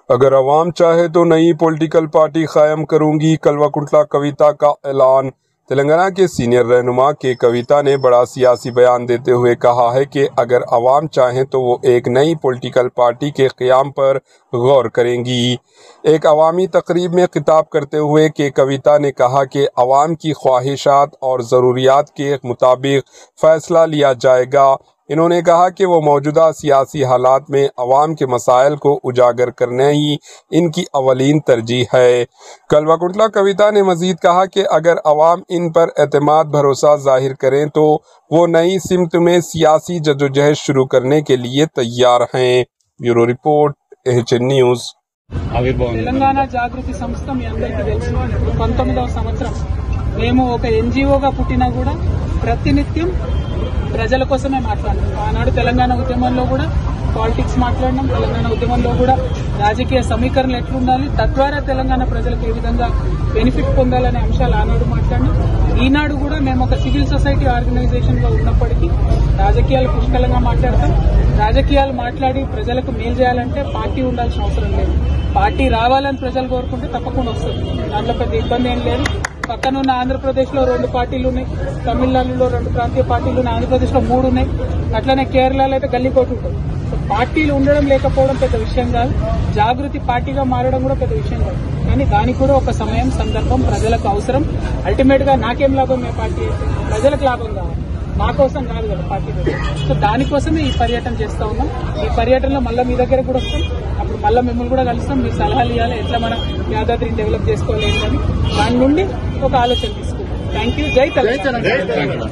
अगर अवाम चाहे तो नई पॉलिटिकल पार्टी कायम करूंगी, कल्वाकुंटला कविता का ऐलान। तेलंगाना के सीनियर रहनुमा के कविता ने बड़ा सियासी बयान देते हुए कहा है कि अगर अवाम चाहें तो वो एक नई पॉलिटिकल पार्टी के क़याम पर गौर करेंगी। एक अवामी तकरीब में खिताब करते हुए के कविता ने कहा कि अवाम की ख्वाहिशात और ज़रूरियात के मुताबिक फ़ैसला लिया जाएगा। इन्होंने कहा कि वो मौजूदा सियासी हालात में अवाम के मसाइल को उजागर करना ही इनकी अवलीन तरजीह है। कल्वाकुंटला कविता ने मजीद कहा कि अगर अवाम इन पर एतमाद भरोसा जाहिर करें तो वो नई सिमत में सियासी जदोजहद शुरू करने के लिए तैयार हैं। Bureau report, HN news. Telangana Jagruthi సంస్థ మీ అందరికీ తెలుసు 19వ సంవత్సరం మేము ఒక ఎన్జిఓగా పుట్టినా కూడా ప్రతినిత్యం ప్రజల కోసమే మాట్లాడినాం. ఆనాడు తెలంగాణ ఉద్యమంలో కూడా పాలిటిక్స్ మాట్లాడినాం. తెలంగాణ ఉద్యమంలో కూడా రాజకీయ సమీకరణలు ఎట్లుండాలి, తద్వారా తెలంగాణ ప్రజలకు ఏ విధంగా బెనిఫిట్ పొందాలనే అంశాలు ఆనాడు మాట్లాడినాం. ఈనాడు కూడా మేము ఒక సివిల్ సొసైటీ ఆర్గనైజేషన్ గా ఉన్నప్పటికీ రాజకీయాలు పుష్కలంగా మాట్లాడతాం. రాజకీయాలు మాట్లాడి ప్రజలకు మేలు చేయాలంటే పార్టీ ఉండాల్సిన అవసరం లేదు. పార్టీ రావాలని ప్రజలు కోరుకుంటే తప్పకుండా వస్తుంది. దాంట్లో పెద్ద ఇబ్బంది ఏం లేదు. పక్కనున్న ఆంధ్రప్రదేశ్ లో 2 పార్టీలు ఉన్నాయి, తమిళనాడులో 2 ప్రాంతీయ పార్టీలు ఉన్నాయి, ఆంధ్రప్రదేశ్ లో 3 ఉన్నాయి, అట్లనే కేరళలో అయితే గల్లీకోటు ఉంటుంది. పార్టీలు ఉండడం లేకపోవడం పెద్ద విషయం కాదు. జాగృతి పార్టీగా మారడం కూడా పెద్ద విషయం కాదు. కానీ దానికి కూడా ఒక సమయం, సందర్భం ప్రజలకు అవసరం. అల్టిమేట్ గా నాకేం లాభం ఏ పార్టీ అయితే, ప్రజలకు లాభం కావాలి, మా కోసం కాదు కదా పార్టీ. సో దానికోసమే ఈ పర్యటన చేస్తా ఉన్నాం. ఈ పర్యటనలో మళ్ళీ మీ దగ్గర కూడా వస్తాం. అప్పుడు మళ్ళీ మిమ్మల్ని కూడా కలుస్తాం. మీరు సలహాలు ఇవ్వాలి, ఎట్లా మనం యాదాద్రిని డెవలప్ చేసుకోవాలి అని దాని నుండి ఒక ఆలోచన తీసుకుంటాం. Thank you. జై తెలంగాణ.